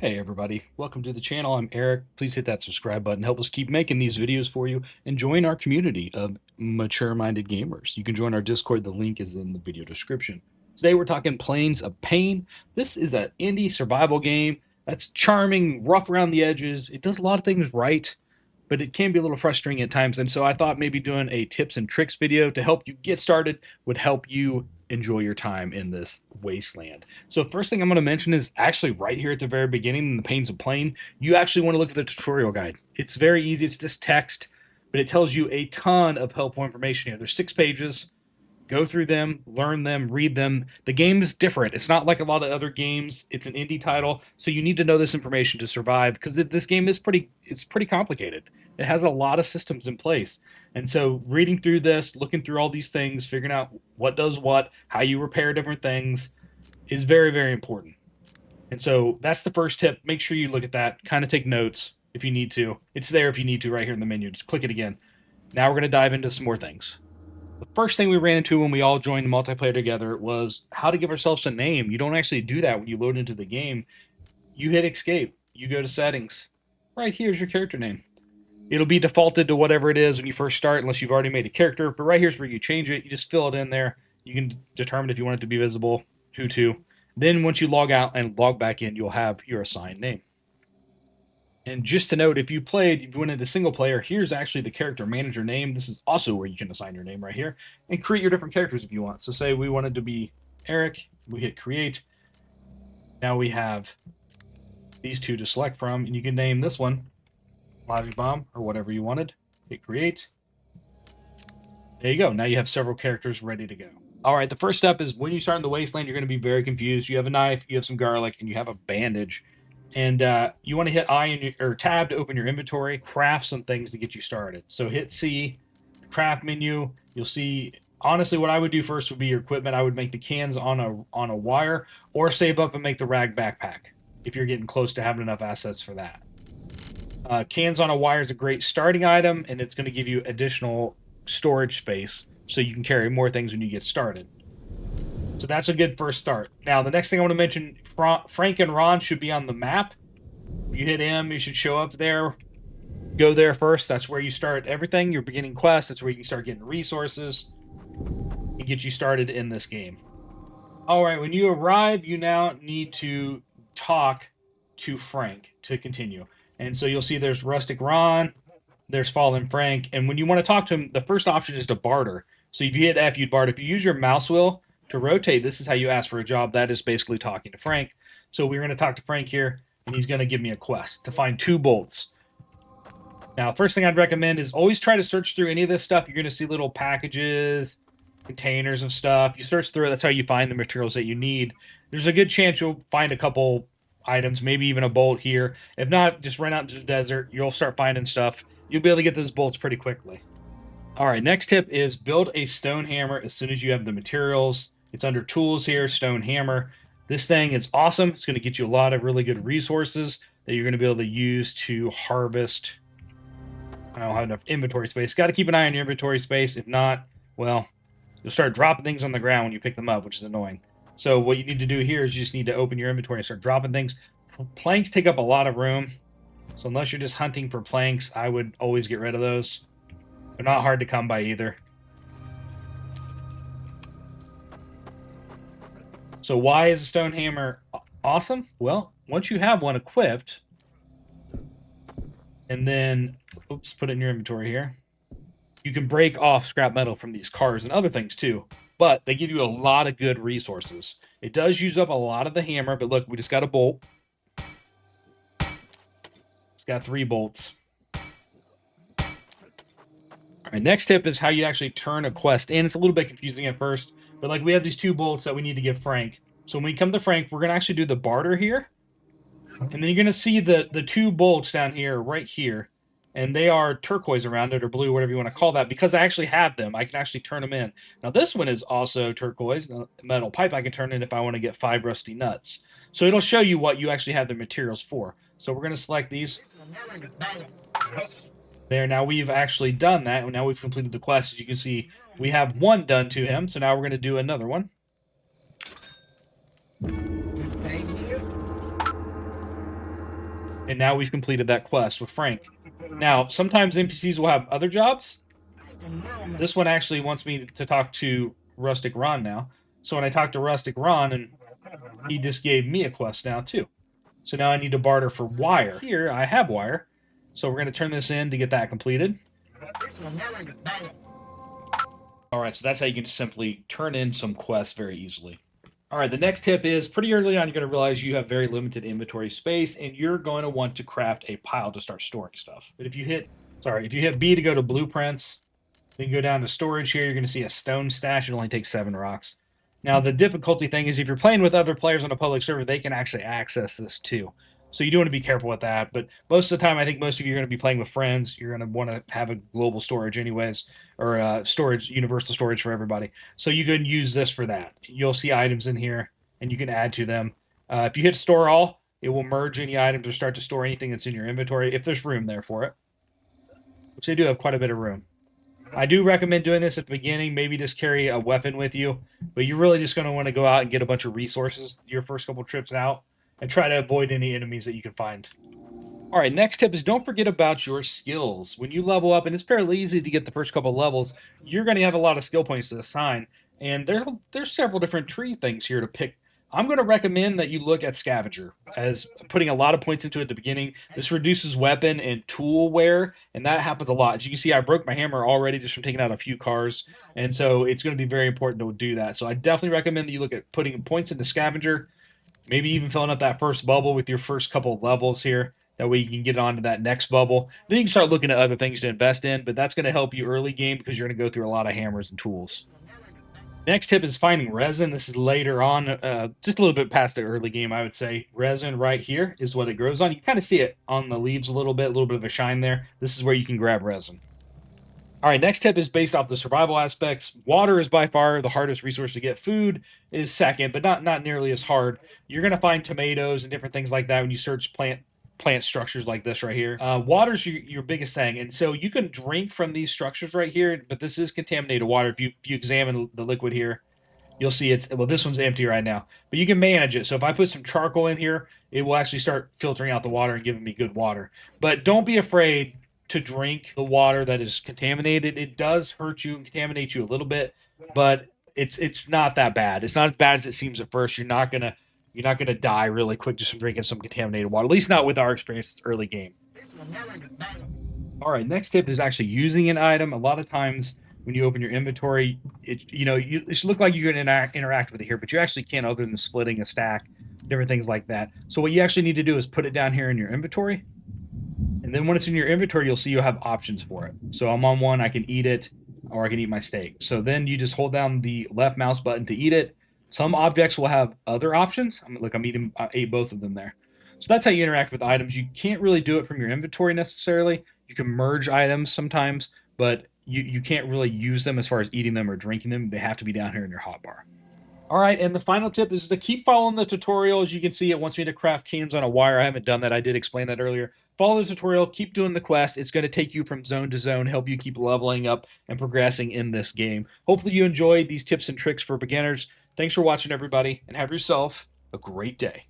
Hey everybody, welcome to the channel. I'm Eric. Please hit that subscribe button. Help us keep making these videos for you and join our community of mature-minded gamers. You can join our Discord. The link is in the video description. Today we're talking Planes of Pain. This is an indie survival game that's charming, rough around the edges. It does a lot of things right, but it can be a little frustrating at times. And so I thought maybe doing a tips and tricks video to help you get started would help you enjoy your time in this wasteland. So first thing I'm going to mention is actually right here at the very beginning in the Panes of Plane, you actually want to look at the tutorial guide. It's very easy. It's just text, but it tells you a ton of helpful information here. There's 6 pages. Go through them, learn them, read them. The game is different. It's not like a lot of other games. It's an indie title, so you need to know this information to survive because this game is pretty complicated. It has a lot of systems in place. And so reading through this, looking through all these things, figuring out what does what, how you repair different things is very, very important. And so that's the first tip. Make sure you look at that, kind of take notes if you need to. It's there if you need to right here in the menu. Just click it again. Now we're going to dive into some more things. The first thing we ran into when we all joined multiplayer together was how to give ourselves a name. You don't actually do that when you load into the game. You hit escape. You go to settings. Right here's your character name. It'll be defaulted to whatever it is when you first start unless you've already made a character. But right here's where you change it. You just fill it in there. You can determine if you want it to be visible, who to. Then once you log out and log back in, you'll have your assigned name. And just to note, if you went into single player, here's actually the character manager name. This is also where you can assign your name right here and create your different characters if you want. So say we wanted to be Eric, we hit create. Now we have these 2 to select from, and you can name this one Logic Bomb or whatever you wanted. Hit create. There you go. Now you have several characters ready to go. All right, the first step is when you start in the wasteland, you're going to be very confused. You have a knife, you have some garlic, and you have a bandage. And you want to hit I or tab to open your inventory, craft some things to get you started. So hit C, the craft menu. You'll see, honestly, what I would do first would be your equipment. I would make the cans on a wire or save up and make the rag backpack if you're getting close to having enough assets for that. Cans on a wire is a great starting item, and it's going to give you additional storage space so you can carry more things when you get started. So that's a good first start. Now, the next thing I want to mention, Frank and Ron should be on the map. If you hit M, you should show up there. Go there first. That's where you start everything. Your beginning quest. That's where you can start getting resources and get you started in this game. All right, when you arrive, you now need to talk to Frank to continue. And so you'll see there's Rustic Ron, there's Fallen Frank. And when you want to talk to him, the first option is to barter. So if you hit F, you'd barter. If you use your mouse wheel to rotate, this is how you ask for a job. That is basically talking to Frank. So we're going to talk to Frank here, and he's going to give me a quest to find 2 bolts. Now, first thing I'd recommend is always try to search through any of this stuff. You're going to see little packages, containers of stuff. You search through it. That's how you find the materials that you need. There's a good chance you'll find a couple items, maybe even a bolt here. If not, just run out into the desert. You'll start finding stuff. You'll be able to get those bolts pretty quickly. All right, next tip is build a stone hammer as soon as you have the materials. It's under tools here, stone hammer. This thing is awesome. It's going to get you a lot of really good resources that you're going to be able to use to harvest. I don't have enough inventory space. Got to keep an eye on your inventory space. If not, well, you'll start dropping things on the ground when you pick them up, which is annoying. So what you need to do here is you just need to open your inventory and start dropping things. Planks take up a lot of room. So unless you're just hunting for planks, I would always get rid of those. They're not hard to come by either. So why is a stone hammer awesome? Well, once you have one equipped, and then, oops, put it in your inventory here, you can break off scrap metal from these cars and other things too. But they give you a lot of good resources. It does use up a lot of the hammer, but look, we just got a bolt. It's got 3 bolts. All right, next tip is how you actually turn a quest in. It's a little bit confusing at first, but like we have these 2 bolts that we need to give Frank. So when we come to Frank, we're going to actually do the barter here. And then you're going to see the 2 bolts down here, right here. And they are turquoise around it, or blue, whatever you want to call that. Because I actually have them, I can actually turn them in. Now this one is also turquoise, the metal pipe I can turn in if I want to get 5 rusty nuts. So it'll show you what you actually have the materials for. So we're going to select these. There, now we've actually done that, and now we've completed the quest. As you can see, we have 1 done to him, so now we're going to do another one. And now we've completed that quest with Frank. Now, sometimes NPCs will have other jobs. This one actually wants me to talk to Rustic Ron now. So when I talk to Rustic Ron, and he just gave me a quest now too. So now I need to barter for wire. Here I have wire. So we're going to turn this in to get that completed. All right, so that's how you can simply turn in some quests very easily. All right, the next tip is pretty early on, you're going to realize you have very limited inventory space, and you're going to want to craft a pile to start storing stuff. But if you hit B to go to blueprints, then you go down to storage here, you're going to see a stone stash. It only takes 7 rocks. Now, the difficulty thing is if you're playing with other players on a public server, they can actually access this too. So you do want to be careful with that. But most of the time, I think most of you are going to be playing with friends. You're going to want to have a global storage anyways, or storage, universal storage for everybody. So you can use this for that. You'll see items in here, and you can add to them. If you hit store all, it will merge any items or start to store anything that's in your inventory if there's room there for it, which they do have quite a bit of room. I do recommend doing this at the beginning. Maybe just carry a weapon with you, but you're really just going to want to go out and get a bunch of resources your first couple trips out and try to avoid any enemies that you can find. All right, next tip is don't forget about your skills. When you level up, and it's fairly easy to get the first couple levels, you're going to have a lot of skill points to assign, and there's several different tree things here to pick. I'm going to recommend that you look at Scavenger as putting a lot of points into it at the beginning. This reduces weapon and tool wear, and that happens a lot. As you can see, I broke my hammer already just from taking out a few cars, and so it's going to be very important to do that. So I definitely recommend that you look at putting points into Scavenger, maybe even filling up that first bubble with your first couple of levels here. That way you can get on to that next bubble. Then you can start looking at other things to invest in, but that's going to help you early game because you're going to go through a lot of hammers and tools. Next tip is finding resin. This is later on, just a little bit past the early game, I would say. Resin right here is what it grows on. You can kind of see it on the leaves a little bit of a shine there. This is where you can grab resin. All right, next tip is based off the survival aspects. Water is by far the hardest resource to get. Food is second, but not nearly as hard. You're going to find tomatoes and different things like that when you search plant structures like this right here. Water's your biggest thing, and so you can drink from these structures right here, but this is contaminated water. If you examine the liquid here, you'll see this one's empty right now, but you can manage it. So if I put some charcoal in here, it will actually start filtering out the water and giving me good water. But don't be afraid to drink the water that is contaminated. It does hurt you and contaminate you a little bit, but it's not that bad. It's not as bad as it seems at first. You're not gonna die really quick just from drinking some contaminated water. At least not with our experience. It's early game. All right, next tip is actually using an item. A lot of times when you open your inventory, it should look like you can interact with it here, but you actually can't other than splitting a stack, different things like that. So what you actually need to do is put it down here in your inventory. And then when it's in your inventory, you'll see you'll have options for it. So I'm on one, I can eat it, or I can eat my steak. So then you just hold down the left mouse button to eat it. Some objects will have other options. I ate both of them there. So that's how you interact with items. You can't really do it from your inventory necessarily. You can merge items sometimes, but you can't really use them as far as eating them or drinking them. They have to be down here in your hotbar. All right, and the final tip is to keep following the tutorial. As you can see, it wants me to craft cans on a wire. I haven't done that. I did explain that earlier. Follow the tutorial. Keep doing the quest. It's going to take you from zone to zone, help you keep leveling up and progressing in this game. Hopefully you enjoyed these tips and tricks for beginners. Thanks for watching, everybody, and have yourself a great day.